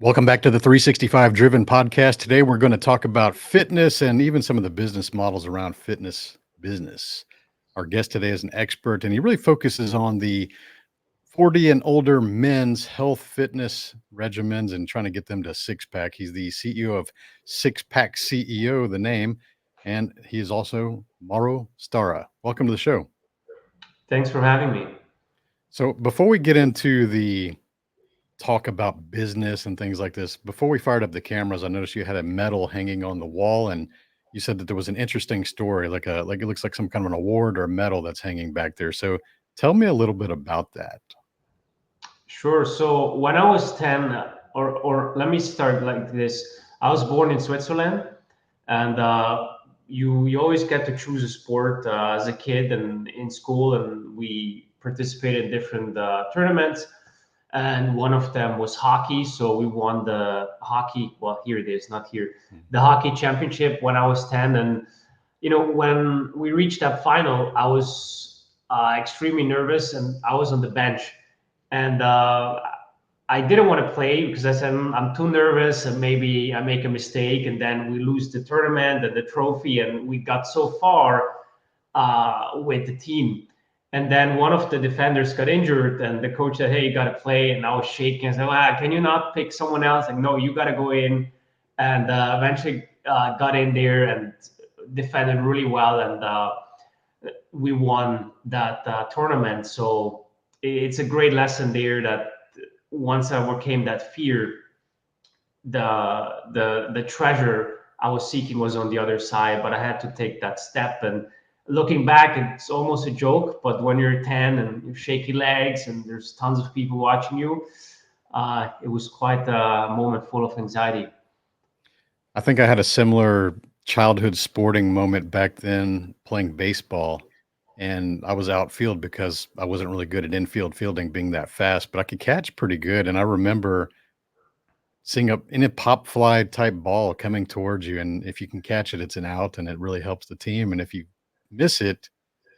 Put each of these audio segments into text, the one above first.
Welcome back to the 365 Driven podcast. Today, we're going to talk about fitness and even some of the business models around fitness business. Our guest today is an expert, and he really focuses on the 40 and older men's health fitness regimens and trying to get them to six pack. He's the CEO of Six Pack CEO, the name, and he is also Mauro Stara. Welcome to the show. Thanks for having me. So, before we get into the talk about business and things like this. Before we fired up the cameras, I noticed you had a medal hanging on the wall, and you said that there was an interesting story, like it looks like some kind of an award or a medal that's hanging back there. So tell me a little bit about that. Sure. So when I was 10, or let me start like this. I was born in Switzerland, and you always get to choose a sport as a kid and in school, and we participated in different tournaments. And one of them was hockey. So we won the hockey. Well, here it is, not here. The hockey championship when I was 10, and when we reached that final, I was extremely nervous, and I was on the bench, and I didn't want to play because I said I'm too nervous and maybe I make a mistake and then we lose the tournament and the trophy, and we got so far with the team. And then one of the defenders got injured, and the coach said, "Hey, you got to play." And I was shaking. I said, "Can you not pick someone else?" Like, no, you got to go in. And eventually got in there and defended really well, and we won that tournament. So it's a great lesson there that once I overcame that fear, the treasure I was seeking was on the other side, but I had to take that step. And looking back, it's almost a joke, but when you're 10 and you have shaky legs and there's tons of people watching you, it was quite a moment full of anxiety. I think I had a similar childhood sporting moment back then playing baseball. And I was outfield because I wasn't really good at infield fielding being that fast, but I could catch pretty good. And I remember seeing a in a pop fly type ball coming towards you, and if you can catch it, it's an out, and it really helps the team, and if you miss it,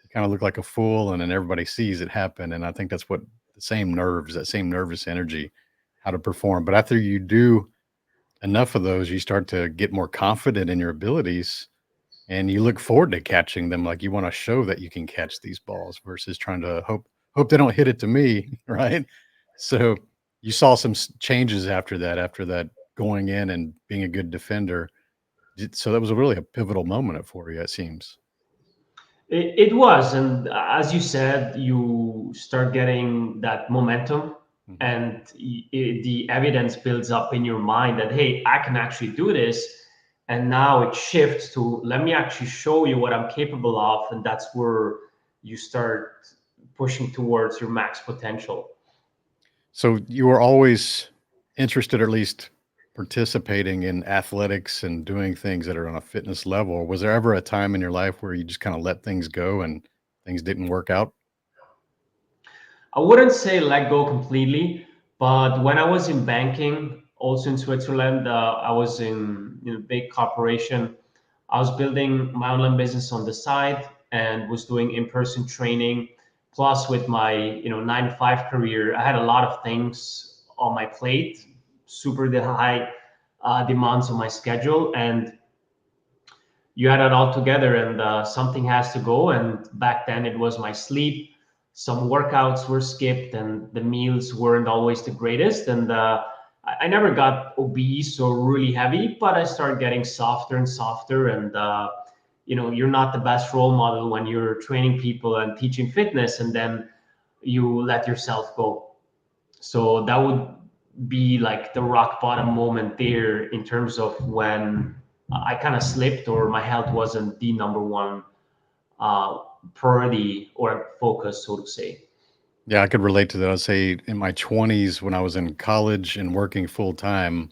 you kinda look like a fool, and then everybody sees it happen, and I think that's what the same nerves, that same nervous energy, how to perform, but after you do enough of those, you start to get more confident in your abilities, and you look forward to catching them, like, you wanna show that you can catch these balls versus trying to hope they don't hit it to me, right? So, you saw some changes after that going in and being a good defender. So that was a really a pivotal moment for you, it seems. It was, and as you said, you start getting that momentum, Mhm. and the evidence builds up in your mind that hey, I can actually do this. And now it shifts to let me actually show you what I'm capable of, and that's where you start pushing towards your max potential. So you were always interested, or at least participating in athletics and doing things that are on a fitness level. Was there ever a time in your life where you just kind of let things go and things didn't work out? I wouldn't say let go completely, but when I was in banking, also in Switzerland, I was in a big corporation. I was building my online business on the side and was doing in-person training. Plus, with my 9 to 5 career, I had a lot of things on my plate, super high demands on my schedule, and you add it all together, and something has to go. And back then, it was my sleep. Some workouts were skipped, and the meals weren't always the greatest. And I never got obese or really heavy, but I started getting softer and softer. And you're not the best role model when you're training people and teaching fitness, and then you let yourself go. So that would be like the rock bottom moment there in terms of when I kind of slipped or my health wasn't the number one uh, priority or focus, so to say. Yeah, I could relate to that. I'd say in my 20s when I was in college and working full time,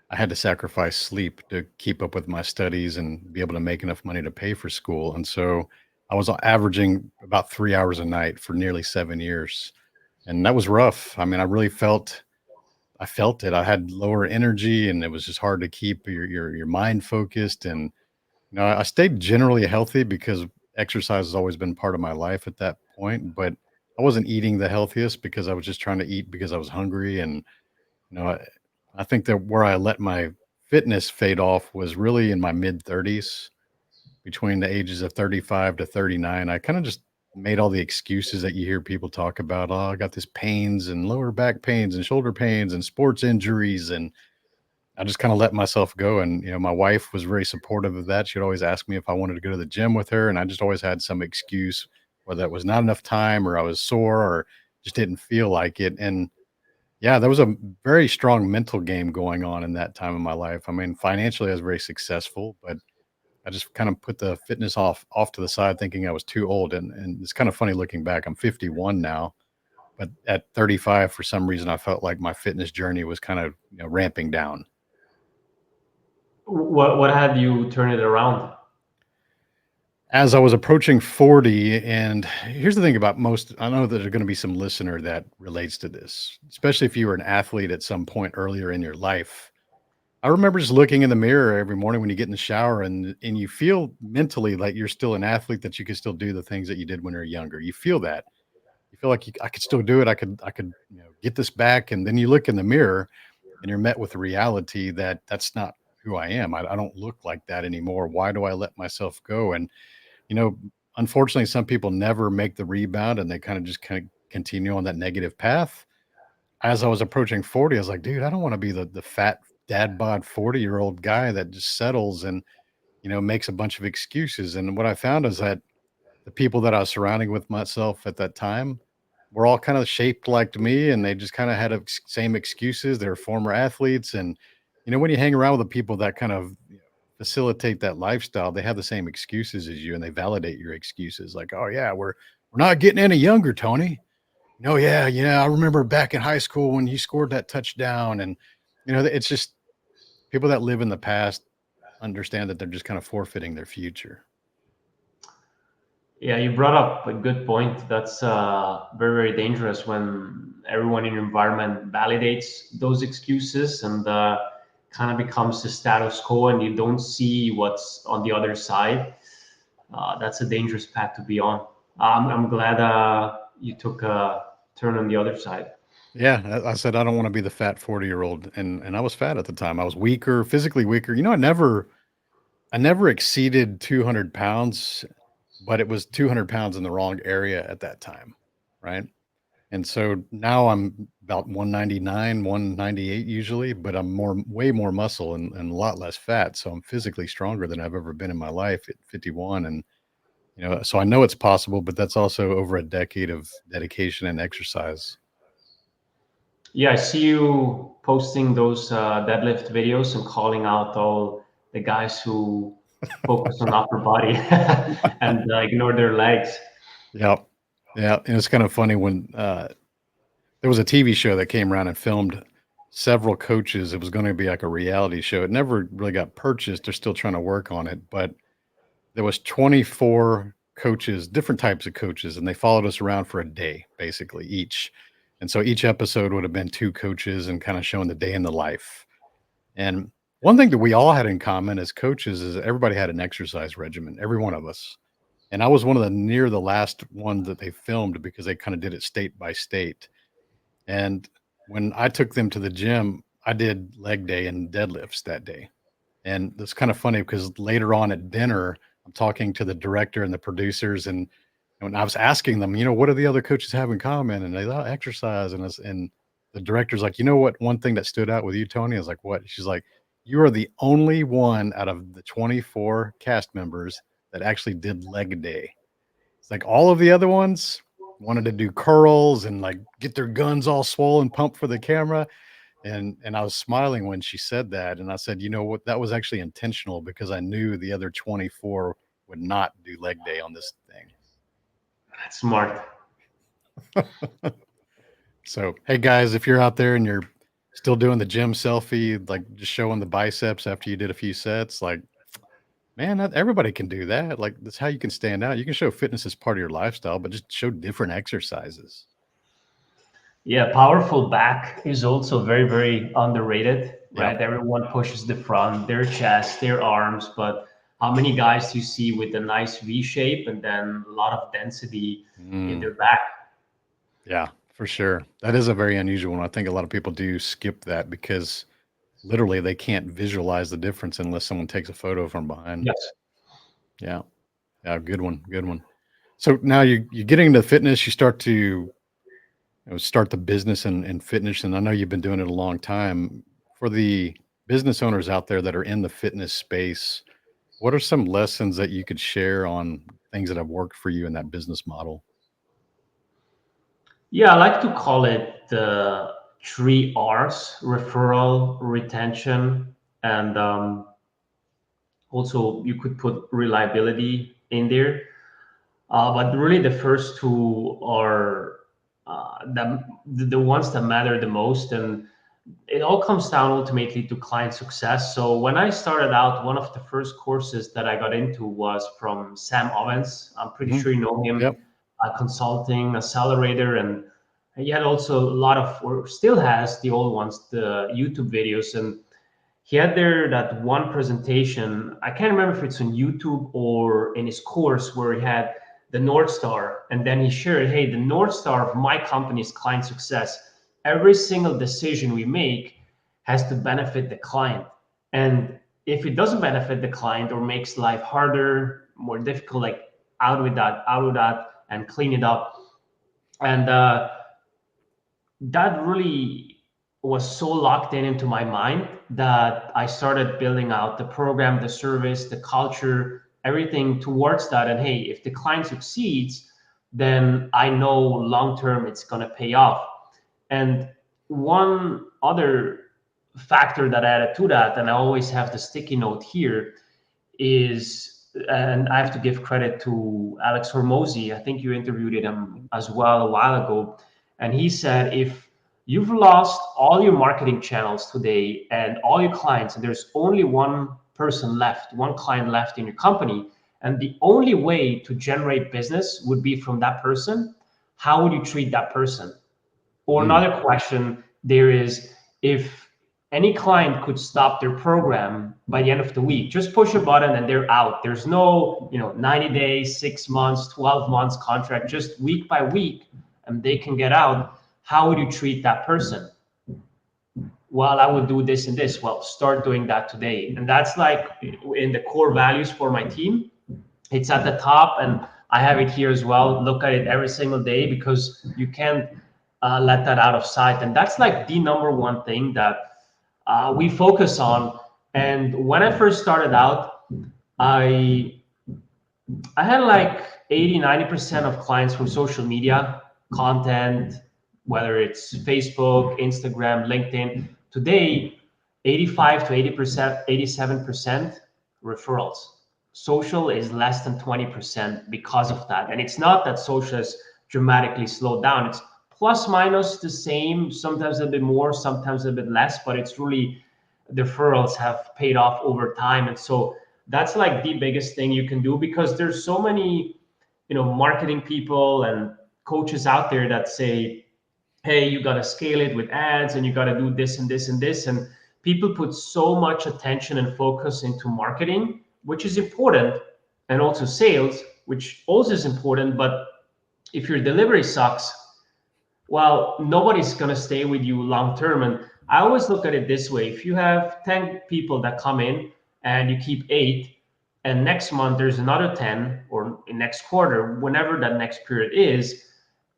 I had to sacrifice sleep to keep up with my studies and be able to make enough money to pay for school. And so I was averaging about 3 hours a night for nearly 7 years. And that was rough. I mean, I felt it. I had lower energy and it was just hard to keep your mind focused. And I stayed generally healthy because exercise has always been part of my life at that point, but I wasn't eating the healthiest because I was just trying to eat because I was hungry. And you know, I think that where I let my fitness fade off was really in my mid 30s, between the ages of 35 to 39. I kind of just made all the excuses that you hear people talk about. Oh, I got this pains and lower back pains and shoulder pains and sports injuries. And I just kind of let myself go. And, my wife was very supportive of that. She'd always ask me if I wanted to go to the gym with her. And I just always had some excuse, whether it was not enough time or I was sore or just didn't feel like it. And yeah, there was a very strong mental game going on in that time of my life. I mean, financially, I was very successful, but I just kind of put the fitness off to the side, thinking I was too old. And it's kind of funny looking back. I'm 51 now, but at 35, for some reason, I felt like my fitness journey was kind of ramping down. What had you turn it around? As I was approaching 40, and here's the thing about most, I know that there's going to be some listener that relates to this, especially if you were an athlete at some point earlier in your life. I remember just looking in the mirror every morning when you get in the shower and you feel mentally like you're still an athlete, that you can still do the things that you did when you were younger. You feel that. You feel like I could still do it. I could get this back. And then you look in the mirror and you're met with the reality that that's not who I am. I don't look like that anymore. Why do I let myself go? And you know, unfortunately, some people never make the rebound and they kind of continue on that negative path. As I was approaching 40, I was like, dude, I don't want to be the fat dad bod 40-year-old guy that just settles and, makes a bunch of excuses. And what I found is that the people that I was surrounding with myself at that time were all kind of shaped like me, and they just kind of had same excuses. They're former athletes. And, when you hang around with the people that kind of facilitate that lifestyle, they have the same excuses as you and they validate your excuses. Like, oh yeah, we're not getting any younger, Tony. No, yeah, yeah. I remember back in high school when you scored that touchdown. And, it's just people that live in the past understand that they're just kind of forfeiting their future. Yeah, you brought up a good point. That's very, very dangerous when everyone in your environment validates those excuses and kind of becomes the status quo and you don't see what's on the other side. That's a dangerous path to be on. I'm glad you took a turn on the other side. Yeah, I said I don't want to be the fat 40-year-old, and I was fat at the time. I was weaker, physically weaker. I never exceeded 200 pounds, but it was 200 pounds in the wrong area at that time, right? And so now I'm about 199, 198 usually, but I'm way more muscle and a lot less fat. So I'm physically stronger than I've ever been in my life at 51. And, so I know it's possible, but that's also over a decade of dedication and exercise. Yeah, I see you posting those deadlift videos and calling out all the guys who focus on upper body and ignore their legs. Yeah. Yeah. And it's kind of funny when there was a TV show that came around and filmed several coaches. It was going to be like a reality show. It never really got purchased. They're still trying to work on it, but there was 24 coaches, different types of coaches, and they followed us around for a day, basically, each. And so each episode would have been two coaches and kind of showing the day in the life. And one thing that we all had in common as coaches is that everybody had an exercise regimen, every one of us. And I was one of the near the last one that they filmed because they kind of did it state by state. And when I took them to the gym, I did leg day and deadlifts that day. And it's kind of funny because later on at dinner, I'm talking to the director and the producers, and when I was asking them, what do the other coaches have in common? And they thought exercise, and the director's like, what? One thing that stood out with you, Tony, I was like, what? She's like, you are the only one out of the 24 cast members that actually did leg day. It's like all of the other ones wanted to do curls and like get their guns all swollen, pumped for the camera. And I was smiling when she said that, and I said, "You know what? That was actually intentional because I knew the other 24 would not do leg day on this thing." That's smart. So, hey guys, if you're out there and you're still doing the gym selfie, like just showing the biceps after you did a few sets, like, man, everybody can do that. Like, that's how you can stand out. You can show fitness as part of your lifestyle, but just show different exercises. Yeah, powerful back is also very, very underrated, Yeah. right? Everyone pushes the front, their chest, their arms, but how many guys do you see with a nice V shape and then a lot of density in Mm, their back? yeah, for sure. That is a very unusual one. I think a lot of people do skip that because literally they can't visualize the difference unless someone takes a photo from behind. Yes. Yeah. Yeah, good one, good one. So now you're getting into fitness, you start to, start the business and fitness, and I know you've been doing it a long time. For the business owners out there that are in the fitness space, what are some lessons that you could share on things that have worked for you in that business model? Yeah, I like to call it the three R's: referral, retention, and also you could put reliability in there. But really, the first two are the ones that matter the most. And it all comes down ultimately to client success. So when I started out, one of the first courses that I got into was from Sam Ovens. I'm pretty Mhm. sure you know him, Yep. a consulting accelerator, and he had also a lot of, or still has, the old ones, the YouTube videos. And he had there that one presentation. I can't remember if it's on YouTube or in his course, where he had the North Star. And then he shared, hey, the North Star of my company is client success. Every single decision we make has to benefit the client. And if it doesn't benefit the client or makes life harder, more difficult, like out with that, and clean it up. And that really was so locked in into my mind that I started building out the program, the service, the culture, everything towards that. And hey, if the client succeeds, then I know long term it's going to pay off. And one other factor that added to that, and I always have the sticky note here, is, and I have to give credit to Alex Hormozy. I think you interviewed him as well a while ago. And he said, if you've lost all your marketing channels today and all your clients, and there's only one person left, one client left in your company, and the only way to generate business would be from that person, how would you treat that person? Or Mm. another question there is, if any client could stop their program by the end of the week, just push a button and they're out. There's no, 90 days, 6 months, 12 months contract, just week by week, and they can get out. How would you treat that person? Well, I would do this and this. Well, start doing that today. And that's like in the core values for my team. It's at the top, and I have it here as well. Look at it every single day, because you can't let that out of sight. And that's like the number one thing that we focus on. And when I first started out, I I had like 80, 90% of clients from social media content, whether it's Facebook, Instagram, LinkedIn. Today, 85 to 80%, 87% referrals. Social is less than 20% because of that. And it's not that social has dramatically slowed down. It's plus minus the same, sometimes a bit more, sometimes a bit less, but it's really, the referrals have paid off over time. And so that's like the biggest thing you can do, because there's so many, marketing people and coaches out there that say, hey, you got to scale it with ads, and you got to do this and this and this. And people put so much attention and focus into marketing, which is important, and also sales, which also is important. But if your delivery sucks, well, nobody's going to stay with you long term. And I always look at it this way: if you have 10 people that come in and you keep eight, and next month there's another 10, or in next quarter, whenever that next period is,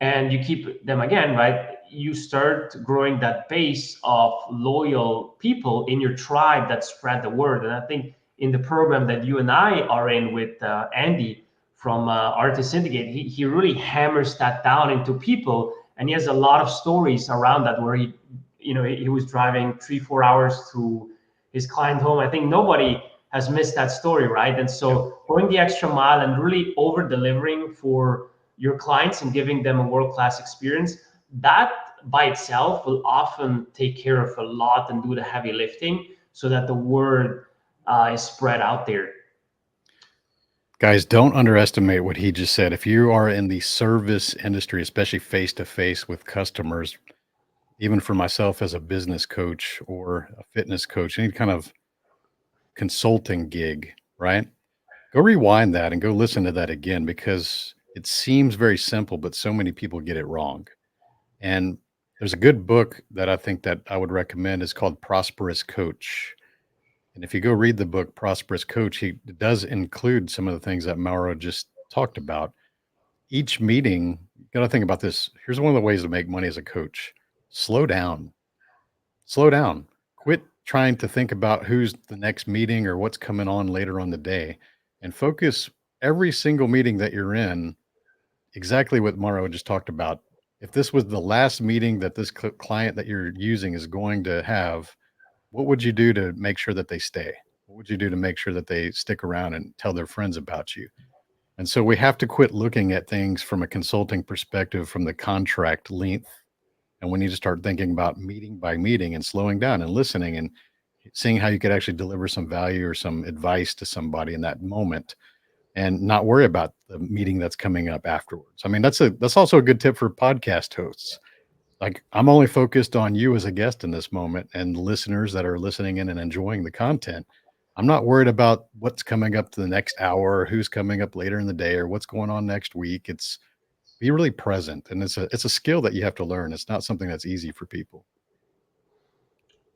and you keep them again, right? You start growing that base of loyal people in your tribe that spread the word. And I think in the program that you and I are in with Andy from Artist Syndicate, he really hammers that down into people. And he has a lot of stories around that, where he was driving 3 4 hours to his client home. I think nobody has missed that story, right? And Yep. so going the extra mile and really over delivering for your clients and giving them a world-class experience, that by itself will often take care of a lot and do the heavy lifting, so that the word is spread out there. Guys, don't underestimate what he just said. If you are in the service industry, especially face to face with customers, even for myself as a business coach or a fitness coach, any kind of consulting gig, right? Go rewind that and go listen to that again, because it seems very simple, but so many people get it wrong. And There's a good book that I think that I would recommend. It's called Prosperous Coach. And if you go read the book Prosperous Coach, he does include some of the things that Mauro just talked about. Each meeting, you got to think about this. Here's one of the ways to make money as a coach. Slow down. Slow down. Quit trying to think about who's the next meeting or what's coming on later on the day, and focus every single meeting that you're in exactly what Mauro just talked about. If this was the last meeting that this client that you're using is going to have, what would you do to make sure that they stay? What would you do to make sure that they stick around and tell their friends about you? And so we have to quit looking at things from a consulting perspective, from the contract length. And we need to start thinking about meeting by meeting and slowing down and listening and seeing how you could actually deliver some value or some advice to somebody in that moment, and not worry about the meeting that's coming up afterwards. I mean, that's also a good tip for podcast hosts. Like, I'm only focused on you as a guest in this moment and listeners that are listening in and enjoying the content. I'm not worried about what's coming up to the next hour or who's coming up later in the day or what's going on next week. It's be really present, and it's a skill that you have to learn. It's not something that's easy for people.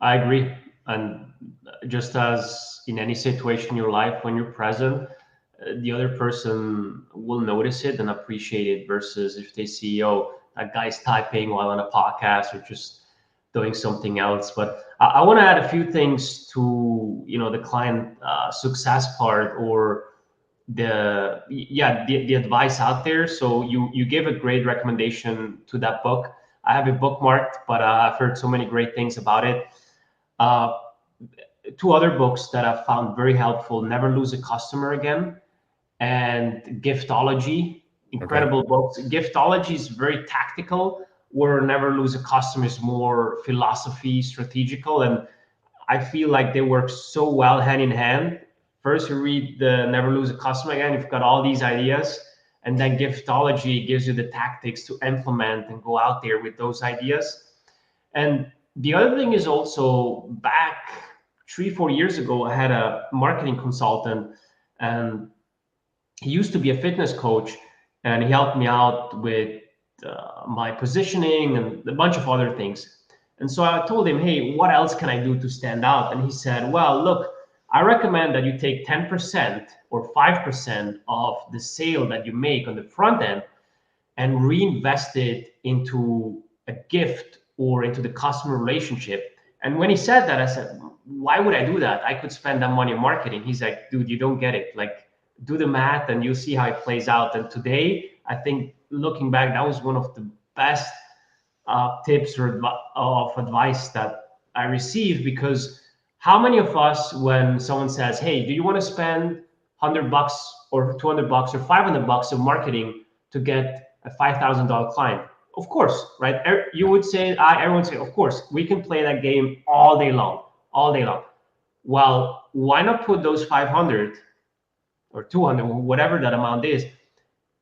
I agree. And just as in any situation in your life, when you're present, the other person will notice it and appreciate it versus if they see, oh, that guy's typing while on a podcast or just doing something else. But I want to add a few things to, the client success part, or the advice out there. So you gave a great recommendation to that book. I have it bookmarked, but I've heard so many great things about it. uh, Two other books that I've found very helpful: Never Lose a Customer Again and Giftology. Okay. Incredible books. Giftology is very tactical, where Never Lose a Customer is more philosophy, strategical, and I feel like they work so well hand in hand. First, you read the Never Lose a Customer Again, you've got all these ideas, and then Giftology gives you the tactics to implement and go out there with those ideas. And the other thing is also, back 3, 4 years ago, I had a marketing consultant, and he used to be a fitness coach, and he helped me out with my positioning and a bunch of other things. And so I told him, hey, what else can I do to stand out? And he said, well, look, I recommend that you take 10% or 5% of the sale that you make on the front end and reinvest it into a gift or into the customer relationship. And when he said that, I said, why would I do that? I could spend that money on marketing. He's like, dude, you don't get it. Like, do the math and you'll see how it plays out. And today, I think looking back, that was one of the best tips or of advice that I received. Because how many of us, when someone says, hey, do you want to spend $100 or $200 or $500 of marketing to get a $5,000 client? Of course, right? You would say, everyone would say, of course, we can play that game all day long, all day long. Well, why not put those 500 or 200, whatever that amount is,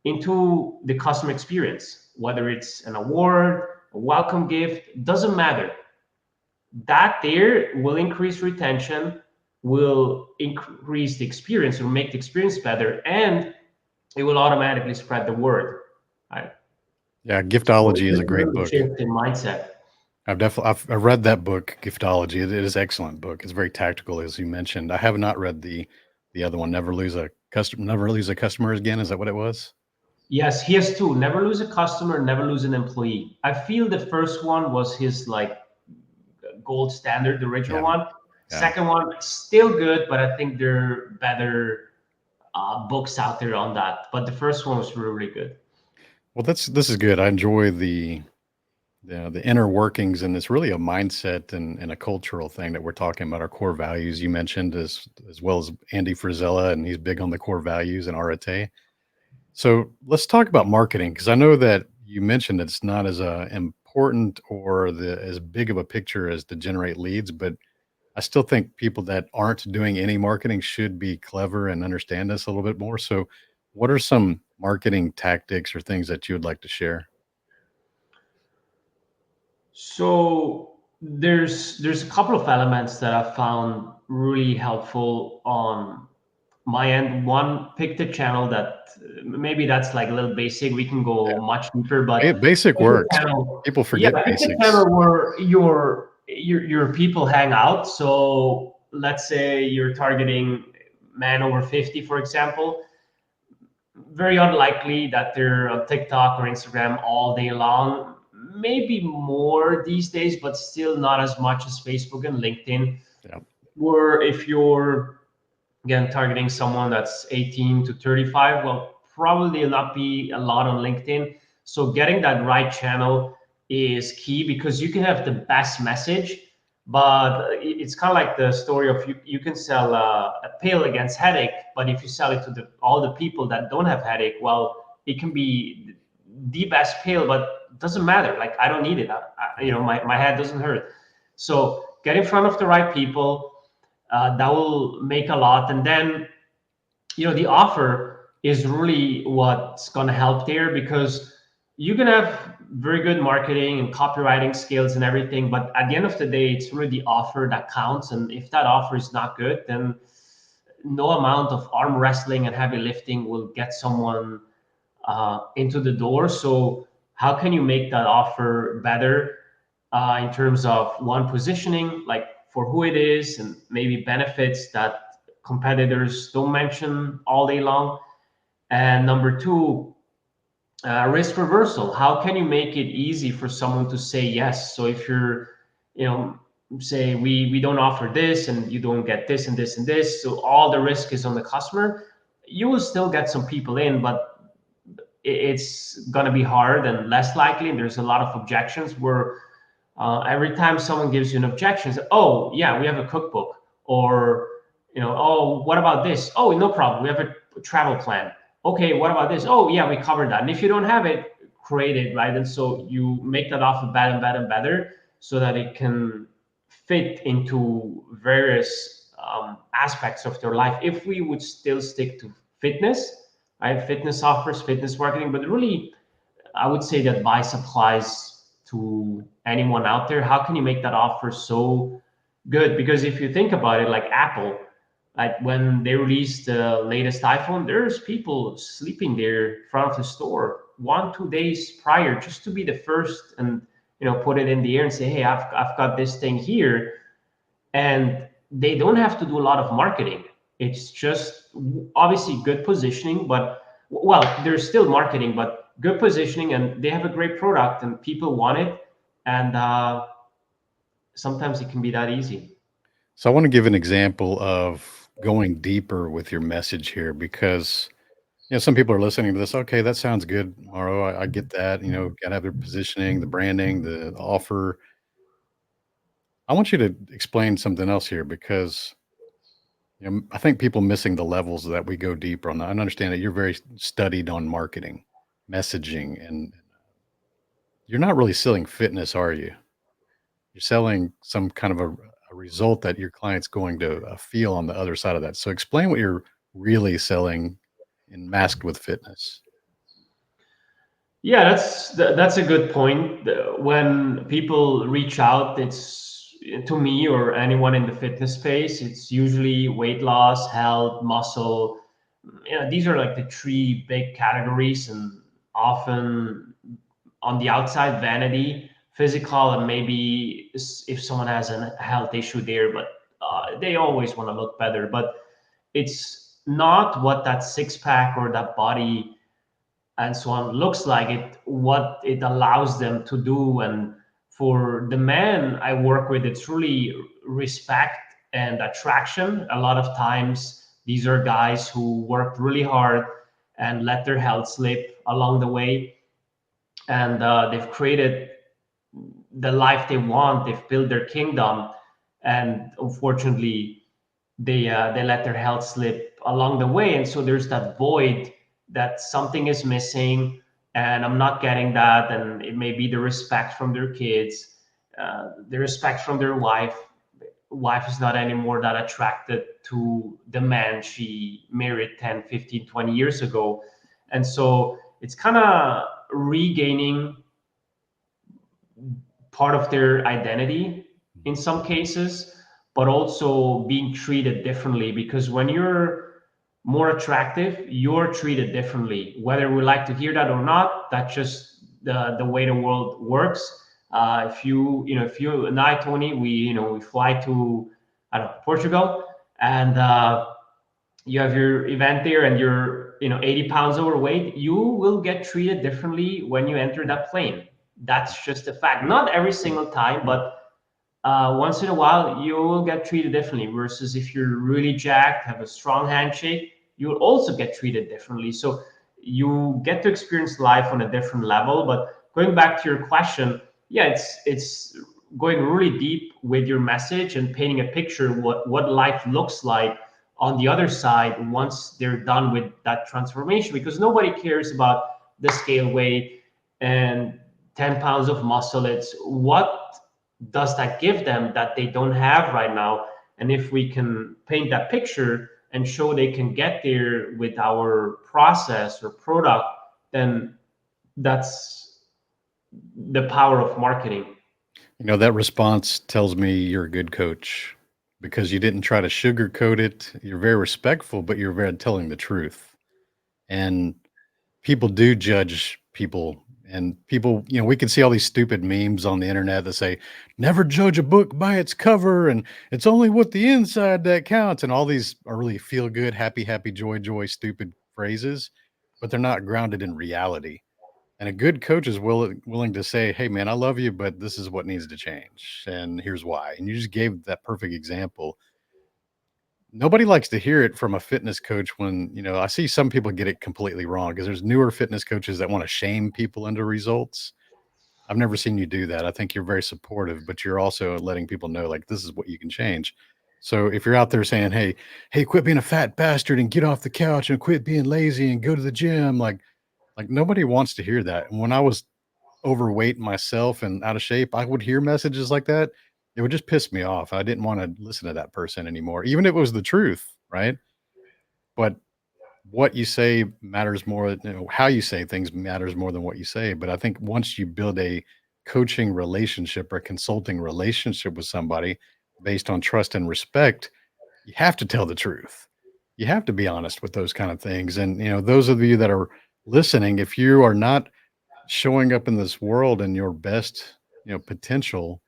into the customer experience, whether it's an award, a welcome gift, doesn't matter. That there will increase retention, will increase the experience, will make the experience better, and it will automatically spread the word. Right? Yeah, So Giftology is just a a great little book. shift in mindset. I've read that book, Giftology. It is an excellent book. It's very tactical, as you mentioned. I have not read the other one, Never Lose a Customer Again. Is that what it was? Yes, he has two: never lose a customer, never lose an employee. I feel the first one was his like gold standard, the original Yeah, one. yeah. Second one, still good, but I think there are better books out there on that. But the first one was really, really good. Well, this is good. I enjoy the inner workings, and it's really a mindset and a cultural thing that we're talking about. Our core values you mentioned, as well as Andy Frisella, and he's big on the core values and Arate. So let's talk about marketing, because I know that you mentioned it's not as important or as big of a picture as to generate leads, but I still think people that aren't doing any marketing should be clever and understand this a little bit more. So, what are some marketing tactics or things that you would like to share? So there's a couple of elements that I found really helpful on my end, one, pick the channel that maybe that's like a little basic. We can go much deeper, but Basic pick the works. channel. People Yeah, forget pick the basics. channel where your people hang out. So let's say you're targeting man over 50, for example. Very unlikely that they're on TikTok or Instagram all day long. Maybe more these days, but still not as much as Facebook and LinkedIn. Yeah. Or if you're again targeting someone that's 18 to 35, well, probably will not be a lot on LinkedIn. So getting that right channel is key because you can have the best message, but it's kind of like the story of you can sell a pill against headache, but if you sell it to all the people that don't have headache, well, it can be the best pill, but it doesn't matter. Like, I don't need it. My head doesn't hurt. So get in front of the right people. That will make a lot. And then, the offer is really what's going to help there, because you can have very good marketing and copywriting skills and everything, but at the end of the day, it's really the offer that counts. And if that offer is not good, then no amount of arm wrestling and heavy lifting will get someone into the door. So how can you make that offer better, in terms of one, positioning, like for who it is, and maybe benefits that competitors don't mention all day long. And number two, risk reversal. How can you make it easy for someone to say yes? So if you're, you know, say we don't offer this and you don't get this and this and this, so all the risk is on the customer. You will still get some people in, but it's going to be hard and less likely. And there's a lot of objections where every time someone gives you an objection, say, oh yeah, we have a cookbook, or oh, what about this? Oh, no problem, we have a travel plan. Okay, what about this? Oh yeah, we covered that. And if you don't have it, create it, right? And so you make that offer better and better and better, so that it can fit into various aspects of their life. If we would still stick to fitness, right? Fitness offers, fitness marketing, but really I would say that advice applies to anyone out there. How can you make that offer so good? Because if you think about it, like Apple, like when they released the latest iPhone, there's people sleeping there in front of the store 1 2 days prior, just to be the first, and put it in the air and say, hey, I've got this thing here. And they don't have to do a lot of marketing. It's just obviously good positioning, but well, there's still marketing, but good positioning, and they have a great product and people want it. And sometimes it can be that easy. So I want to give an example of going deeper with your message here because some people are listening to this. Okay, that sounds good, Mauro. I get that. Got to have their positioning, the branding, the offer. I want you to explain something else here because I think people missing the levels that we go deeper on that. I understand that you're very studied on marketing, messaging, and you're not really selling fitness, are you? You're selling some kind of a result that your client's going to feel on the other side of that. So explain what you're really selling in masked with fitness. Yeah, that's a good point. When people reach out, it's to me or anyone in the fitness space, it's usually weight loss, health, muscle. These are like the three big categories, and often on the outside, vanity, physical, and maybe if someone has a health issue there, but they always want to look better. But it's not what that six pack or that body and so on looks like, it what it allows them to do. And for the men I work with, it's really respect and attraction. A lot of times these are guys who worked really hard and let their health slip along the way, and they've created the life they want. They've built their kingdom, and unfortunately, they let their health slip along the way. And so there's that void, that something is missing, and I'm not getting that. And it may be the respect from their kids, the respect from their wife. Wife is not anymore that attracted to the man she married 10, 15, 20 years ago. And so it's kind of regaining part of their identity in some cases, but also being treated differently. Because when you're more attractive, you're treated differently. Whether we like to hear that or not, that's just the way the world works. If you and I, Tony, we fly to, I don't know, Portugal, and you have your event there, and you're 80 pounds overweight, you will get treated differently when you enter that plane. That's just a fact. Not every single time, but once in a while you will get treated differently, versus if you're really jacked, have a strong handshake, you will also get treated differently. So you get to experience life on a different level. But going back to your question, yeah, it's going really deep with your message and painting a picture what life looks like on the other side once they're done with that transformation, because nobody cares about the scale weight and 10 pounds of muscle. It's what does that give them that they don't have right now. And if we can paint that picture and show they can get there with our process or product, then that's the power of marketing. That response tells me you're a good coach because you didn't try to sugarcoat it. You're very respectful, but you're very telling the truth. And people do judge people, and people, we can see all these stupid memes on the internet that say, never judge a book by its cover, and it's only what the inside that counts. And all these are really feel good, happy, happy, joy, joy, stupid phrases, but they're not grounded in reality. And a good coach is willing to say, "Hey, man, I love you, but this is what needs to change, and here's why." And you just gave that perfect example. Nobody likes to hear it from a fitness coach when, I see some people get it completely wrong because there's newer fitness coaches that want to shame people into results. I've never seen you do that. I think you're very supportive, but you're also letting people know, like, this is what you can change. So if you're out there saying, "Hey, quit being a fat bastard and get off the couch and quit being lazy and go to the gym," like nobody wants to hear that. And when I was overweight myself and out of shape, I would hear messages like that. It would just piss me off. I didn't want to listen to that person anymore, even if it was the truth, right? But what you say matters more, how you say things matters more than what you say. But I think once you build a coaching relationship or consulting relationship with somebody based on trust and respect, you have to tell the truth. You have to be honest with those kind of things. And, those of you that are listening, if you are not showing up in this world in your best, potential,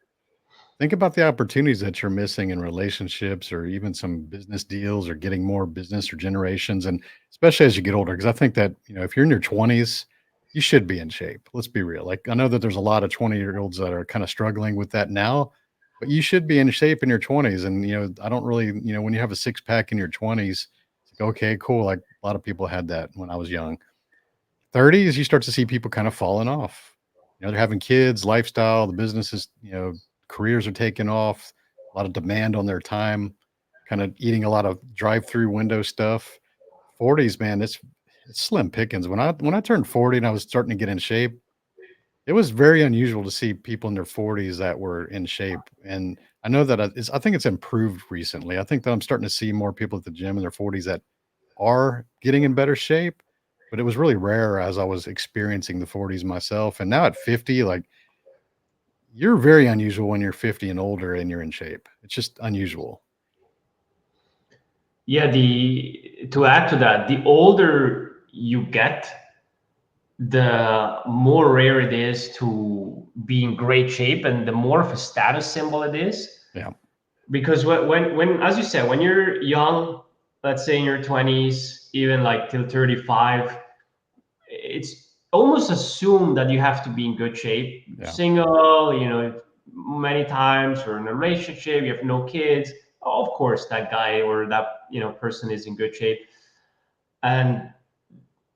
think about the opportunities that you're missing in relationships or even some business deals or getting more business or generations. And especially as you get older, because I think that, if you're in your 20s, you should be in shape. Let's be real. Like, I know that there's a lot of 20-year-olds that are kind of struggling with that now, but you should be in shape in your 20s. And, I don't really, when you have a six pack in your 20s, it's like, okay, cool. Like, a lot of people had that when I was young. 30s, you start to see people kind of falling off. They're having kids, lifestyle, the businesses, careers are taking off, a lot of demand on their time, kind of eating a lot of drive-through window stuff. 40s, man, it's slim pickings. When I turned 40 and I was starting to get in shape, it was very unusual to see people in their 40s that were in shape. And I know that I think it's improved recently. I think that I'm starting to see more people at the gym in their 40s that are getting in better shape, but it was really rare as I was experiencing the 40s myself. And now at 50, like, you're very unusual when you're 50 and older and you're in shape. It's just unusual. Yeah, the to add to that, the older you get, the more rare it is to be in great shape, and the more of a status symbol it is. Yeah. Because when as you said, when you're young, let's say in your 20s, even like till 35, it's almost assumed that you have to be in good shape. Yeah. Single, many times, or in a relationship, you have no kids. Of course, that guy or that person is in good shape. And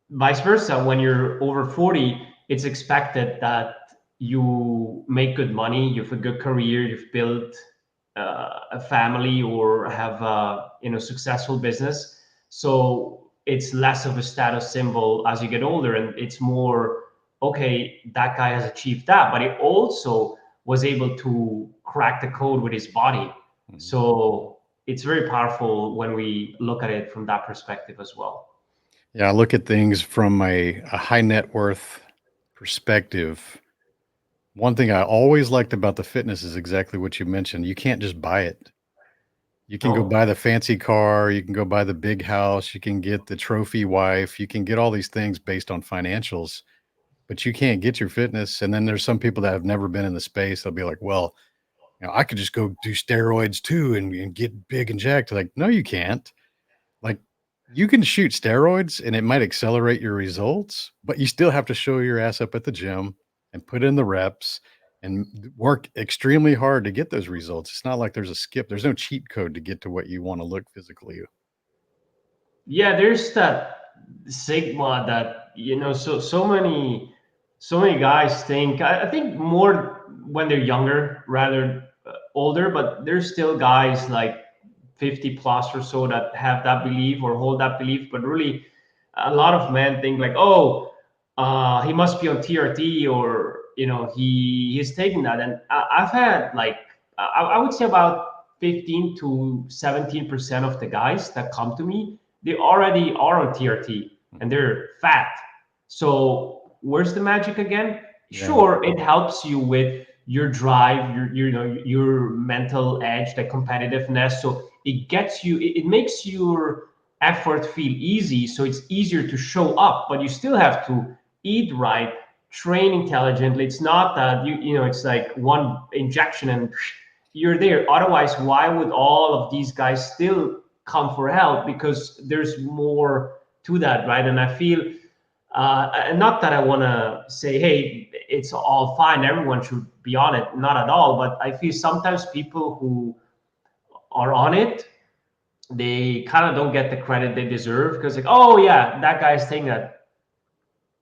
vice versa, when you're over 40, it's expected that you make good money, you have a good career, you've built a family, or have a successful business. So it's less of a status symbol as you get older, and it's more, okay, that guy has achieved that, but he also was able to crack the code with his body. Mhm. So it's very powerful when we look at it from that perspective as well. Yeah. I look at things from a high net worth perspective. One thing I always liked about the fitness is exactly what you mentioned. You can't just buy it. You can go No. buy the fancy car, you can go buy the big house, you can get the trophy wife, you can get all these things based on financials, but you can't get your fitness. And then there's some people that have never been in the space. They'll be like, well, I could just go do steroids too and get big and jacked. Like, no, you can't. Like, you can shoot steroids and it might accelerate your results, but you still have to show your ass up at the gym and put in the reps and work extremely hard to get those results. It's not like there's a skip. There's no cheat code to get to what you want to look physically. Yeah, there's that stigma that so many guys think. I think more when they're younger rather older, but there's still guys like 50 plus or so that have that belief or hold that belief. But really, a lot of men think like, oh, he must be on TRT, or he's taking that. And I've had like I would say about 15 to 17% of the guys that come to me, they already are on TRT and they're fat. So where's the magic again? Yeah. Sure, it helps you with your drive, your mental edge, the competitiveness. So it gets you, it makes your effort feel easy. So it's easier to show up, but you still have to eat right, train intelligently. It's not that it's like one injection and you're there. Otherwise, why would all of these guys still come for help? Because there's more to that, right? And I feel, and not that I want to say, hey, it's all fine, everyone should be on it, not at all. But I feel sometimes people who are on it, they kind of don't get the credit they deserve, because like, oh yeah, that guy's saying that,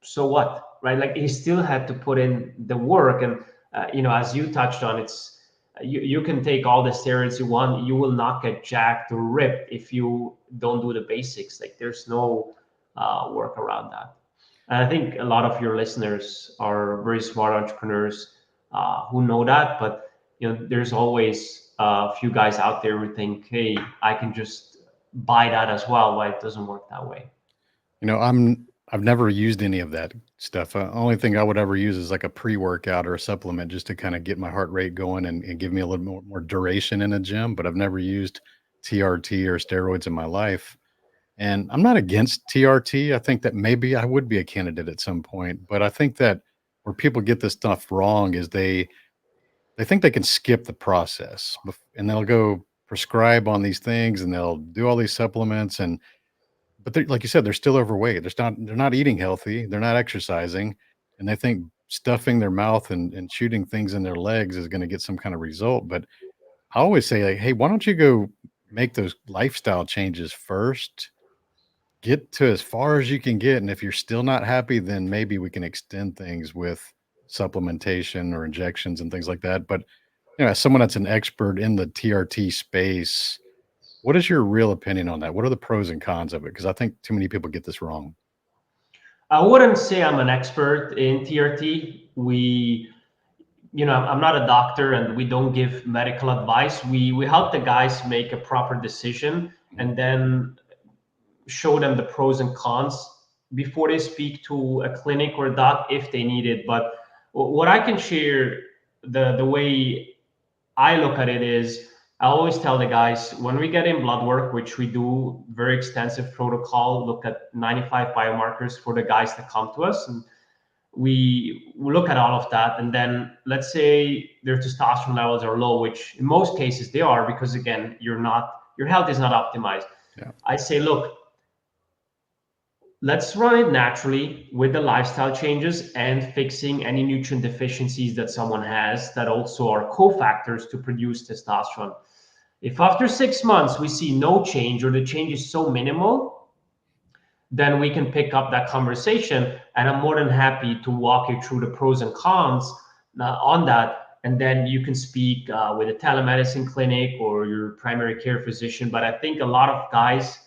so what, right? Like he still had to put in the work. And as you touched on, it's you can take all the steroids you want, you will not get jacked or ripped if you don't do the basics. Like there's no work around that. And I think a lot of your listeners are very smart entrepreneurs who know that. But there's always a few guys out there who think, hey, I can just buy that as well. Why it doesn't work that way? I've never used any of that stuff. Only thing I would ever use is like a pre-workout or a supplement just to kind of get my heart rate going and give me a little more duration in a gym. But I've never used TRT or steroids in my life. And I'm not against TRT. I think that maybe I would be a candidate at some point. But I think that where people get this stuff wrong is they think they can skip the process and they'll go prescribe on these things and they'll do all these supplements but they're, like you said, they're still overweight. They're not eating healthy. They're not exercising, and they think stuffing their mouth and shooting things in their legs is going to get some kind of result. But I always say, like, hey, why don't you go make those lifestyle changes first? Get to as far as you can get, and if you're still not happy, then maybe we can extend things with supplementation or injections and things like that. But as someone that's an expert in the TRT space, what is your real opinion on that? What are the pros and cons of it? Because I think too many people get this wrong. I wouldn't say I'm an expert in TRT. I'm not a doctor and we don't give medical advice. We help the guys make a proper decision Mhm. and then show them the pros and cons before they speak to a clinic or a doc if they need it. But what I can share, the way I look at it is, I always tell the guys when we get in blood work, which we do very extensive protocol, look at 95 biomarkers for the guys that come to us, and we look at all of that. And then let's say their testosterone levels are low, which in most cases they are, because again, your health is not optimized. Yeah. I say, look, let's run it naturally with the lifestyle changes and fixing any nutrient deficiencies that someone has that also are cofactors to produce testosterone. If after 6 months we see no change or the change is so minimal, then we can pick up that conversation. And I'm more than happy to walk you through the pros and cons on that. And then you can speak with a telemedicine clinic or your primary care physician. But I think a lot of guys,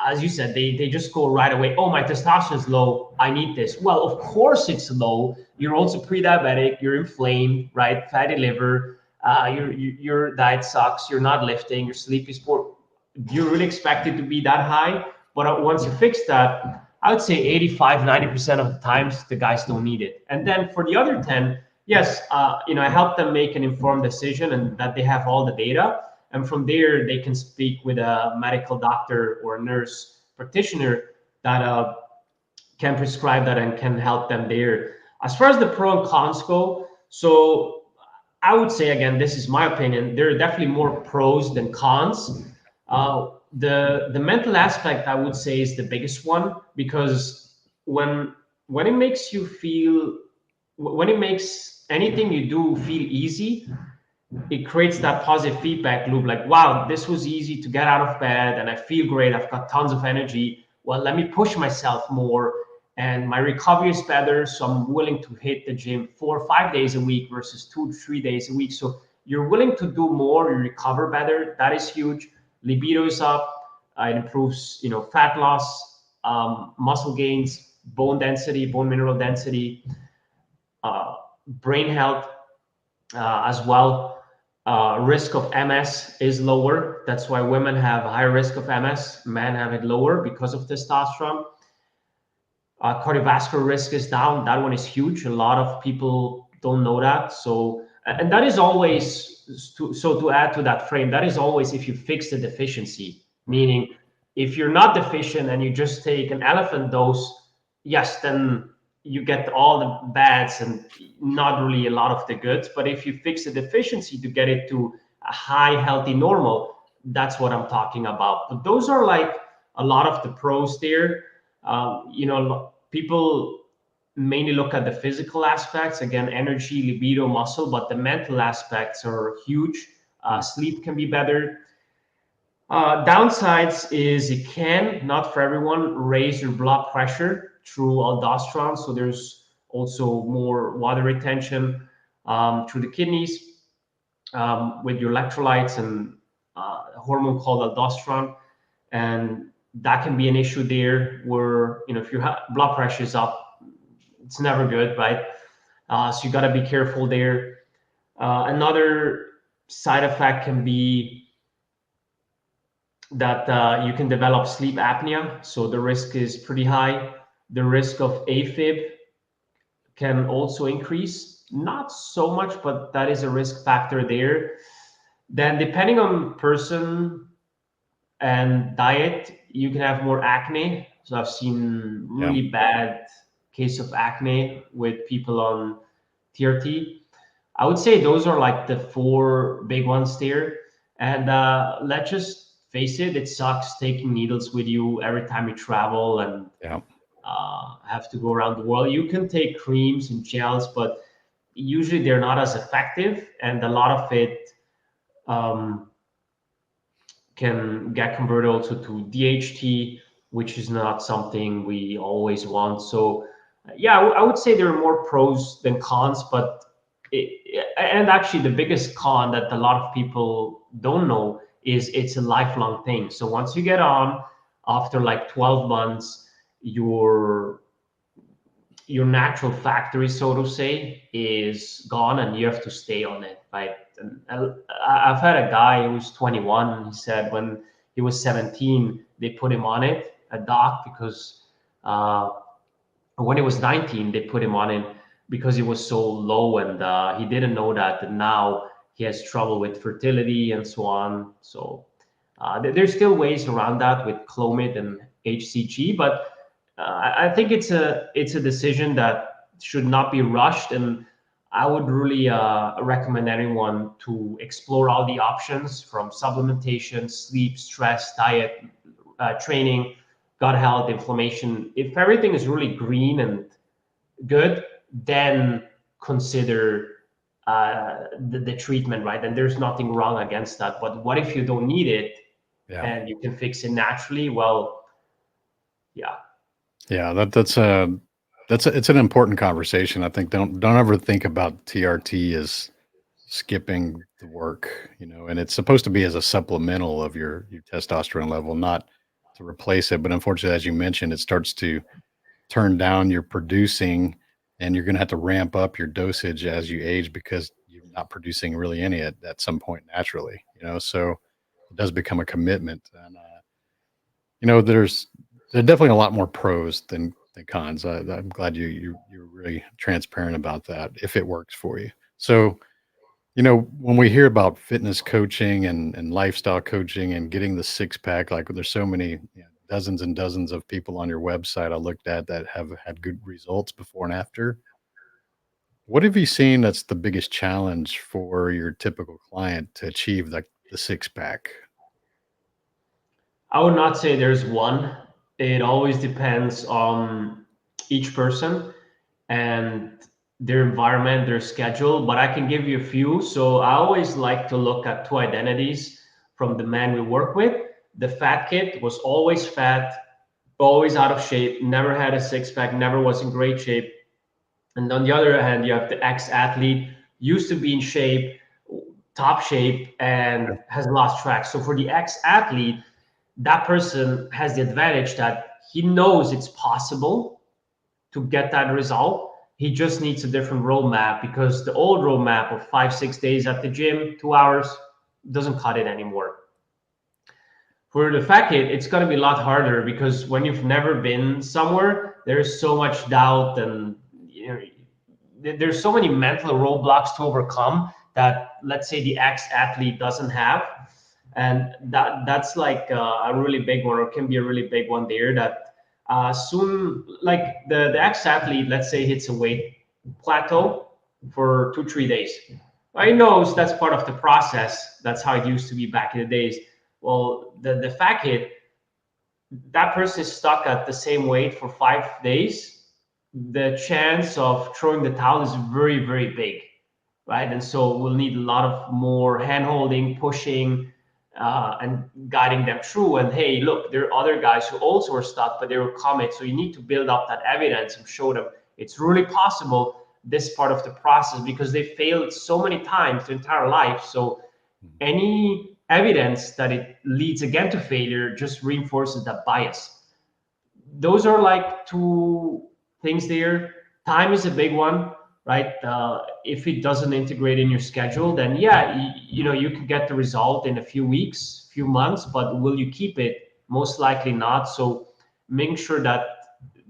as you said, they just go right away. Oh, my testosterone is low. I need this. Well, of course it's low. You're also pre-diabetic. You're inflamed, right? Fatty liver. Your diet sucks. You're not lifting. Your sleep is poor. Do you really expect it to be that high? But once you fix that, I would say 85, 90% of the times the guys don't need it. And then for the other 10, yes, I help them make an informed decision and that they have all the data. and from there they can speak with a medical doctor or a nurse practitioner that can prescribe that and can help them there. As far as the pro and cons go, so I would say again, this is my opinion. There are definitely more pros than cons. The mental aspect, I would say, is the biggest one, because when it makes you feel, when it makes anything you do feel easy, it creates that positive feedback loop. Like, wow, this was easy to get out of bed, and I feel great. I've got tons of energy. Well, let me push myself more, and my recovery is better. So I'm willing to hit the gym 4 or 5 days a week versus 2 to 3 days a week. So you're willing to do more, you recover better. That is huge. Libido is up. It improves, fat loss, muscle gains, bone density, bone mineral density, brain health as well. Risk of MS is lower. That's why women have a higher risk of MS. Men have it lower because of testosterone. Cardiovascular risk is down. That one is huge. A lot of people don't know that. So, and that is always, to add to that frame, that is always if you fix the deficiency. Meaning, if you're not deficient and you just take an elephant dose, yes, then you get all the bads and not really a lot of the goods. But if you fix the deficiency to get it to a high, healthy normal, that's what I'm talking about. But those are like a lot of the pros there. People mainly look at the physical aspects, again, energy, libido, muscle, but the mental aspects are huge. Sleep can be better. Downsides is it can, not for everyone, raise your blood pressure through aldosterone. So there's also more water retention through the kidneys with your electrolytes and a hormone called aldosterone. And that can be an issue there where, if your blood pressure is up, it's never good, right? So you got to be careful there. Another side effect can be that you can develop sleep apnea. So the risk is pretty high. The risk of AFib can also increase. Not so much, but that is a risk factor there. Then, depending on person and diet, you can have more acne. So I've seen Yeah. really bad case of acne with people on TRT. I would say those are like the four big ones there. And let's just face it, it sucks taking needles with you every time you travel and Yeah. have to go around the world. You can take creams and gels, but usually they're not as effective, and a lot of it um, can get converted also to DHT, which is not something we always want. So, yeah, I would say there are more pros than cons, but and actually the biggest con that a lot of people don't know is it's a lifelong thing. So once you get on, after like 12 months, your your natural factory, so to say, is gone, and you have to stay on it, right? And I've had a guy who was 21. He said when he was 17, they put him on it, a doc, because uh, when he was 19, they put him on it because he was so low, and he didn't know that. And now he has trouble with fertility and so on. So there's still ways around that with Clomid and HCG, but I think it's a decision that should not be rushed, and I would really recommend anyone to explore all the options from supplementation, sleep, stress, diet, training, gut health, inflammation. If everything is really green and good, then consider the treatment, right? And there's nothing wrong against that. But what if you don't need it Yeah. and you can fix it naturally? Well, yeah. Yeah. It's an important conversation. I think don't ever think about TRT as skipping the work, and it's supposed to be as a supplemental of your testosterone level, not to replace it. But unfortunately, as you mentioned, it starts to turn down your producing, and you're going to have to ramp up your dosage as you age because you're not producing really any at some point naturally, so it does become a commitment. And there's definitely a lot more pros than cons. I'm glad you're really transparent about that if it works for you. So When we hear about fitness coaching and lifestyle coaching and getting the six pack, like there's so many, dozens and dozens of people on your website I looked at that have had good results before and after. What have you seen that's the biggest challenge for your typical client to achieve like the six pack? I would not say there's one. It always depends on each person and their environment, their schedule, but I can give you a few. So I always like to look at two identities from the man we work with. The fat kid was always fat, always out of shape, never had a six pack, never was in great shape. And on the other hand, you have the ex athlete, used to be in shape, top shape, Yeah. and has lost track. So for the ex athlete, that person has the advantage that he knows it's possible to get that result. He just needs a different roadmap because the old roadmap of 5, 6 days at the gym, 2 hours, doesn't cut it anymore. For the fat kid, it's going to be a lot harder because when you've never been somewhere, there's so much doubt and there's so many mental roadblocks to overcome that, let's say, the ex athlete doesn't have, and that's like a really big one, or can be a really big one there. That soon, like the ex athlete, let's say, hits a weight plateau for 2 3 days. I knows that's part of the process. That's how it used to be back in the days. Well, the fat kid, that person is stuck at the same weight for 5 days, the chance of throwing the towel is very, very big, right? And so we'll need a lot of more hand holding, pushing, and guiding them through. And hey, look, there are other guys who also are stuck, but they were commit. So you need to build up that evidence and show them it's really possible, this part of the process, because they failed so many times their entire life. So Mhm. any evidence that it leads again to failure just reinforces that bias. Those are like two things there. Time is a big one, right? If it doesn't integrate in your schedule, then yeah, you can get the result in a few weeks, few months, but will you keep it? Most likely not. So making sure that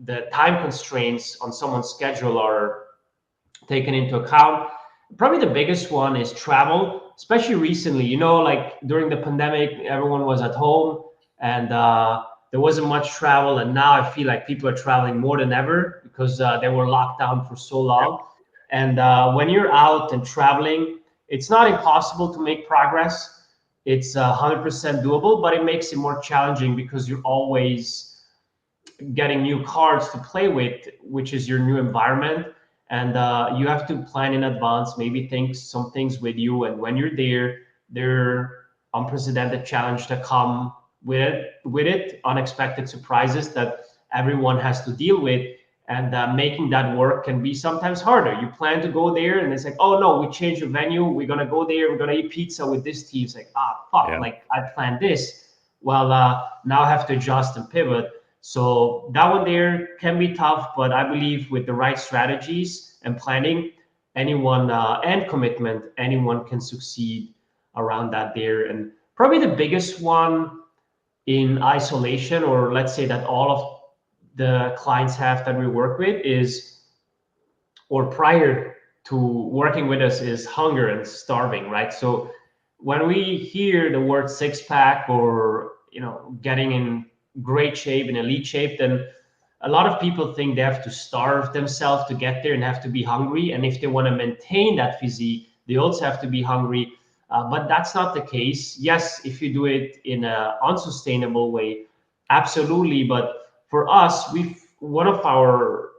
the time constraints on someone's schedule are taken into account. Probably the biggest one is travel, especially recently. Like during the pandemic, everyone was at home and there wasn't much travel. And now I feel like people are traveling more than ever because they were locked down for so Yep. long. And when you're out and traveling, it's not impossible to make progress. It's 100% doable, but it makes it more challenging because you're always getting new cards to play with, which is your new environment. And you have to plan in advance, maybe think some things with you. And when you're there are unprecedented challenge that come with it, unexpected surprises that everyone has to deal with. And making that work can be sometimes harder. You plan to go there, and it's like, oh no, we changed the venue. We're gonna go there. We're gonna eat pizza with this team. It's like, fuck, Yeah. like I planned this. Well, now I have to adjust and pivot. So that one there can be tough, but I believe with the right strategies and planning, anyone and commitment, anyone can succeed around that there. And probably the biggest one in isolation, or let's say that all of the clients have that we work with is, or prior to working with us, is hunger and starving, right? So when we hear the word six pack or getting in great shape, in elite shape, then a lot of people think they have to starve themselves to get there and have to be hungry. And if they want to maintain that physique, they also have to be hungry. But that's not the case. Yes, if you do it in an unsustainable way, absolutely. But for us, one of our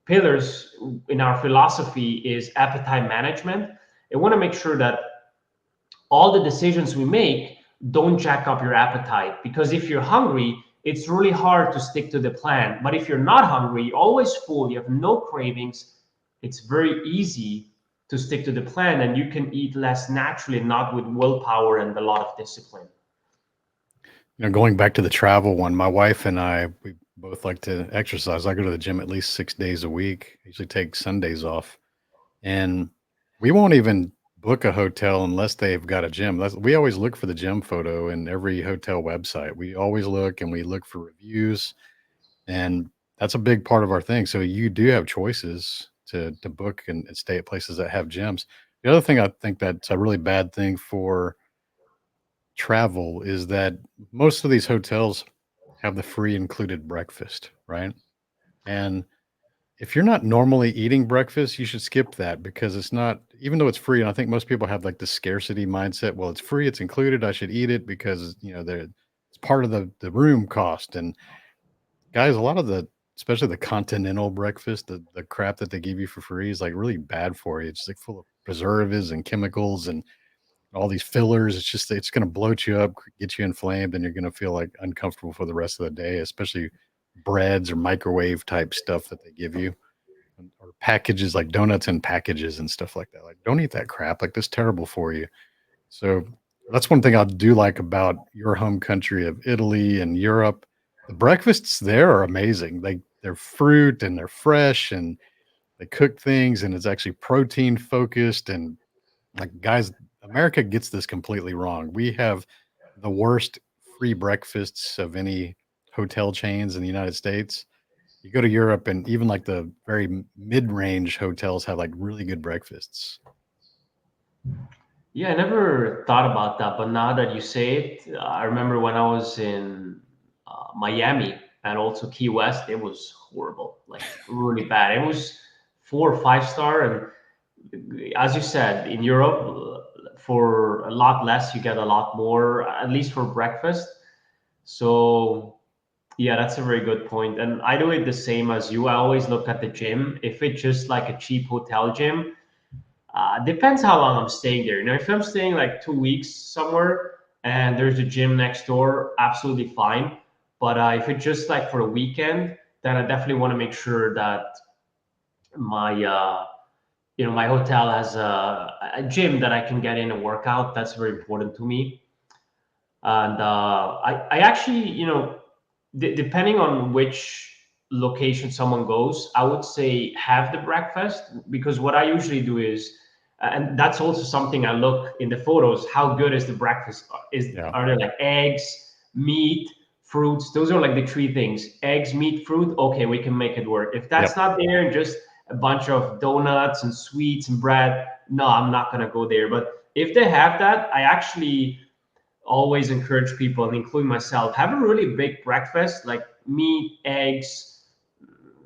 pillars in our philosophy is appetite management. I want to make sure that all the decisions we make don't jack up your appetite, because if you're hungry, it's really hard to stick to the plan. But if you're not hungry, you're always full, you have no cravings, it's very easy to stick to the plan, and you can eat less naturally, not with willpower and a lot of discipline. Going back to the travel one, my wife and I, we both like to exercise. I go to the gym at least 6 days a week. I usually take Sundays off. And we won't even book a hotel unless they've got a gym. We always look for the gym photo in every hotel website. We always look and we look for reviews, and that's a big part of our thing. So you do have choices to book and stay at places that have gyms. The other thing I think that's a really bad thing for travel is that most of these hotels have the free included breakfast, right? And if you're not normally eating breakfast, you should skip that because it's not, even though it's free. And I think most people have like the scarcity mindset. Well, it's free, it's included. I should eat it because it's part of the room cost. And guys, a lot of especially the continental breakfast, the crap that they give you for free is like really bad for you. It's like full of preservatives and chemicals and all these fillers. It's going to bloat you up, get you inflamed, and you're going to feel like uncomfortable for the rest of the day, especially breads or microwave type stuff that they give you or packages like donuts and packages and stuff like that. Like, don't eat that crap. Like, that's terrible for you. So that's one thing I do like about your home country of Italy and Europe. The breakfasts there are amazing. They're fruit and they're fresh and they cook things and it's actually protein focused and like guys, America gets this completely wrong. We have the worst free breakfasts of any hotel chains in the United States. You go to Europe and even like the very mid-range hotels have like really good breakfasts. Yeah, I never thought about that, but now that you say it, I remember when I was in Miami and also Key West, it was horrible, like really bad. It was 4 or 5 star, and as you said, in Europe, for a lot less, you get a lot more, at least for breakfast. So yeah, that's a very good point. And I do it the same as you. I always look at the gym. If it's just like a cheap hotel gym, depends how long I'm staying there. You know, if I'm staying like 2 weeks somewhere and there's a gym next door, absolutely fine. But if it's just like for a weekend, then I definitely want to make sure that my my hotel has a gym that I can get in and work out. That's very important to me. And I actually, depending on which location someone goes, I would say have the breakfast, because what I usually do is, and that's also something I look in the photos. How good is the breakfast? Yeah. Are there like eggs, meat, fruits? Those are like the three things: eggs, meat, fruit. Okay, we can make it work. If that's Yep. not there and just a bunch of donuts and sweets and bread, no, I'm not gonna go there. But if they have that, I actually always encourage people, and including myself, have a really big breakfast, like meat, eggs,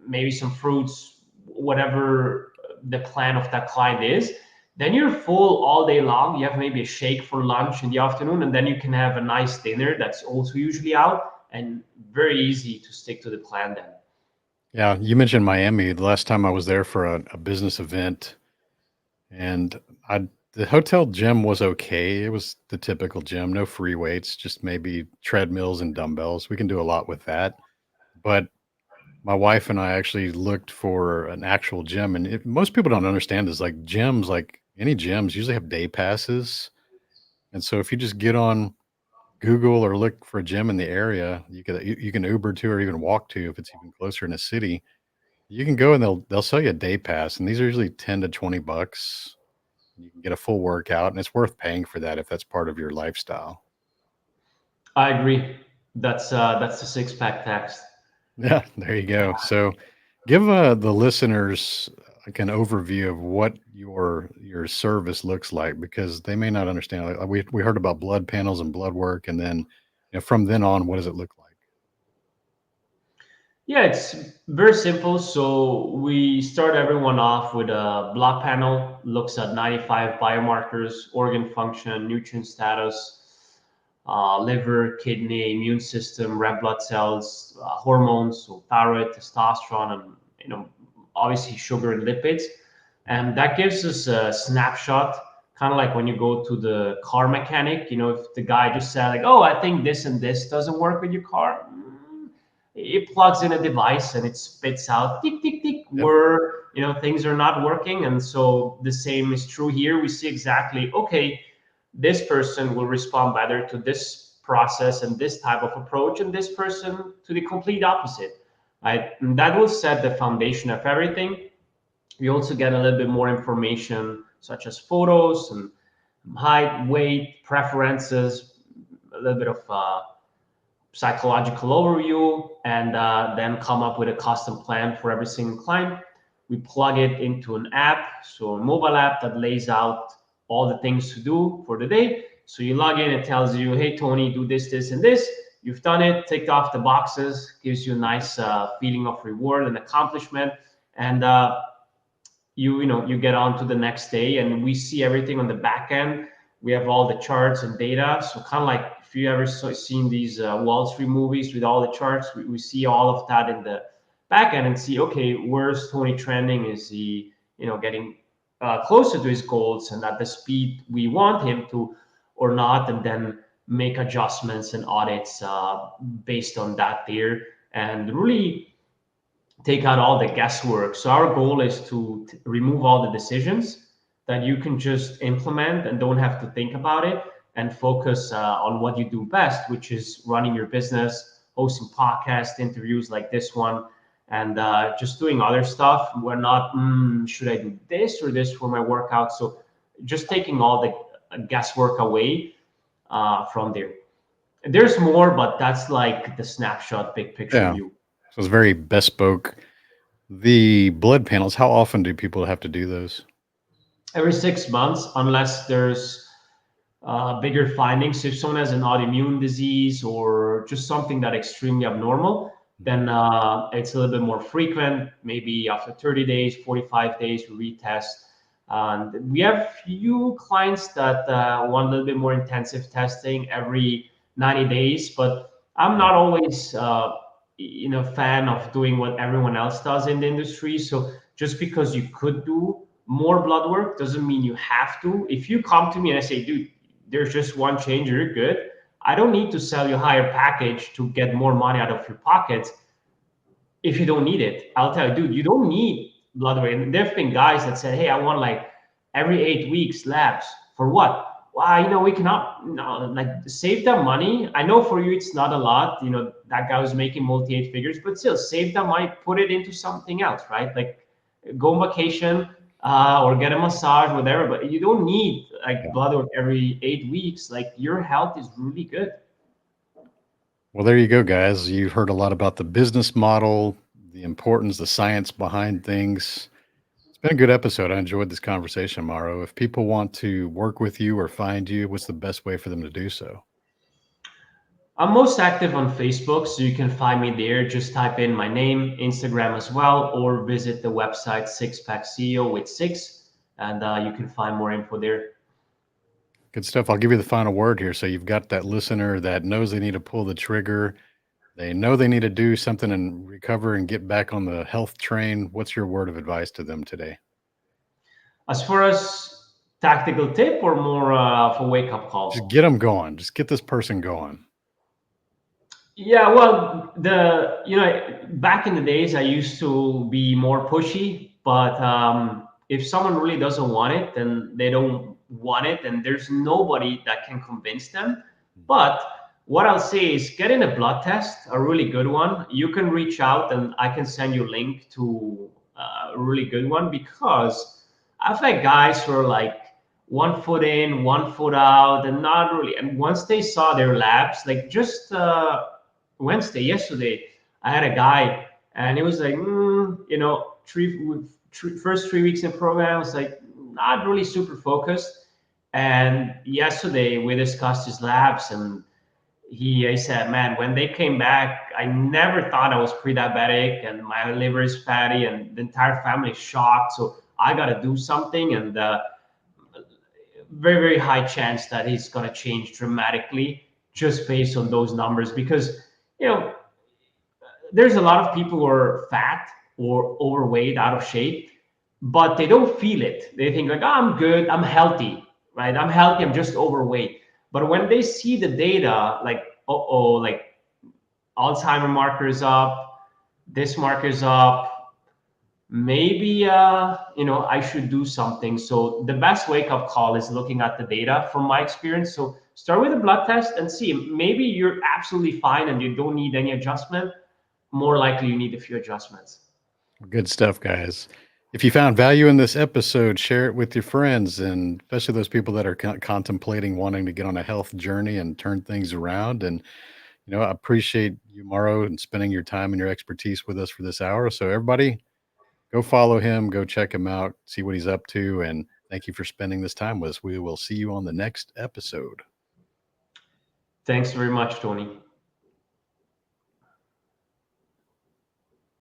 maybe some fruits, whatever the plan of that client is. Then you're full all day long. You have maybe a shake for lunch in the afternoon, and then you can have a nice dinner that's also usually out, and very easy to stick to the plan then. Yeah. You mentioned Miami. The last time I was there for a business event, and I the hotel gym was okay. It was the typical gym, no free weights, just maybe treadmills and dumbbells. We can do a lot with that. But my wife and I actually looked for an actual gym, and most people don't understand is like gyms, like any gyms, usually have day passes. And so if you just get on Google or look for a gym in the area, you can Uber to or even walk to if it's even closer in a city. You can go and they'll sell you a day pass, and these are usually 10 to 20 bucks. You can get a full workout, and it's worth paying for that if that's part of your lifestyle. I agree. That's the six pack tax. Yeah, there you go. So, give the listeners like an overview of what your service looks like because they may not understand. Like, we heard about blood panels and blood work, and then from then on, what does it look like? Yeah, it's very simple. So we start everyone off with a blood panel, looks at 95 biomarkers: organ function, nutrient status, liver, kidney, immune system, red blood cells, hormones, so thyroid, testosterone, and obviously sugar and lipids. And that gives us a snapshot, kind of like when you go to the car mechanic. If the guy just said like, "Oh, I think this and this doesn't work with your car," it plugs in a device and it spits out tick tick tick Yep. where things are not working. And so the same is true here. We see exactly, okay, this person will respond better to this process and this type of approach, and this person to the complete opposite. Right? And that will set the foundation of everything. We also get a little bit more information, such as photos and height, weight, preferences, a little bit of psychological overview, and then come up with a custom plan for every single client. We plug it into an app, so a mobile app that lays out all the things to do for the day. So you log in, it tells you, hey, Tony, do this, this, and this. You've done it, ticked off the boxes, gives you a nice feeling of reward and accomplishment. And you get on to the next day, and we see everything on the back end. We have all the charts and data, so kind of like if you ever seen these Wall Street movies with all the charts, we see all of that in the back end and see, okay, where's Tony trending? Is he getting closer to his goals and at the speed we want him to or not? And then make adjustments and audits based on that there, and really take out all the guesswork. So our goal is to remove all the decisions that you can just implement and don't have to think about it, and focus on what you do best, which is running your business, hosting podcast interviews like this one, and just doing other stuff. We're not, should I do this or this for my workout? So just taking all the guesswork away from there. There's more, but that's like the snapshot, big picture Yeah. view. So it's very bespoke. The blood panels, how often do people have to do those? Every 6 months, unless there's bigger findings. If someone has an autoimmune disease or just something that extremely abnormal, then it's a little bit more frequent. Maybe after 30 days, 45 days, we retest. And we have few clients that want a little bit more intensive testing every 90 days, but I'm not always fan of doing what everyone else does in the industry. So just because you could do more blood work doesn't mean you have to. If you come to me and I say, dude, there's just one change, you're good. I don't need to sell you a higher package to get more money out of your pockets if you don't need it. I'll tell you, dude, you don't need blood work. And there have been guys that said, hey, I want like every 8 weeks labs. For what? Well, we cannot, no, like, save that money. I know for you it's not a lot. That guy was making multi 8 figures, but still save that money, put it into something else, right? Like, go on vacation, or get a massage, whatever. But you don't need like Yeah. blood work every 8 weeks. Like, your health is really good. Well, there you go, guys. You've heard a lot about the business model, the importance, the science behind things. It's been a good episode. I enjoyed this conversation, Mauro. If people want to work with you or find you, what's the best way for them to do so? I'm most active on Facebook, so you can find me there. Just type in my name, Instagram as well, or visit the website Six Pack CEO with six, and you can find more info there. Good stuff. I'll give you the final word here. So you've got that listener that knows they need to pull the trigger. They know they need to do something and recover and get back on the health train. What's your word of advice to them today? As far as tactical tip or more of a wake up Just call? get them going. Just get this person going. Yeah, well, back in the days, I used to be more pushy, but if someone really doesn't want it, then they don't want it, and there's nobody that can convince them. But what I'll say is getting a blood test, a really good one. You can reach out, and I can send you a link to a really good one, because I've had guys who are like 1 foot in, 1 foot out, and not really. And once they saw their labs, like just yesterday, I had a guy, and he was like, first 3 weeks in program, I was like, not really super focused. And yesterday we discussed his labs, and he said, man, when they came back, I never thought I was pre-diabetic, and my liver is fatty, and the entire family is shocked. So I got to do something, and very, very high chance that he's going to change dramatically just based on those numbers, because you know there's a lot of people who are fat or overweight, out of shape, but they don't feel it. They think like, oh, I'm good, I'm healthy, right? I'm healthy, I'm just overweight. But when they see the data, like, oh, like Alzheimer markers up, this marker's up, maybe I should do something. So the best wake up call is looking at the data from my experience. So start with a blood test and see, maybe you're absolutely fine and you don't need any adjustment. More likely you need a few adjustments. Good stuff, guys. If you found value in this episode, share it with your friends, and especially those people that are contemplating wanting to get on a health journey and turn things around. And, I appreciate you, Mauro, and spending your time and your expertise with us for this hour. So, everybody, go follow him, go check him out, see what he's up to, and thank you for spending this time with us. We will see you on the next episode. Thanks very much, Tony.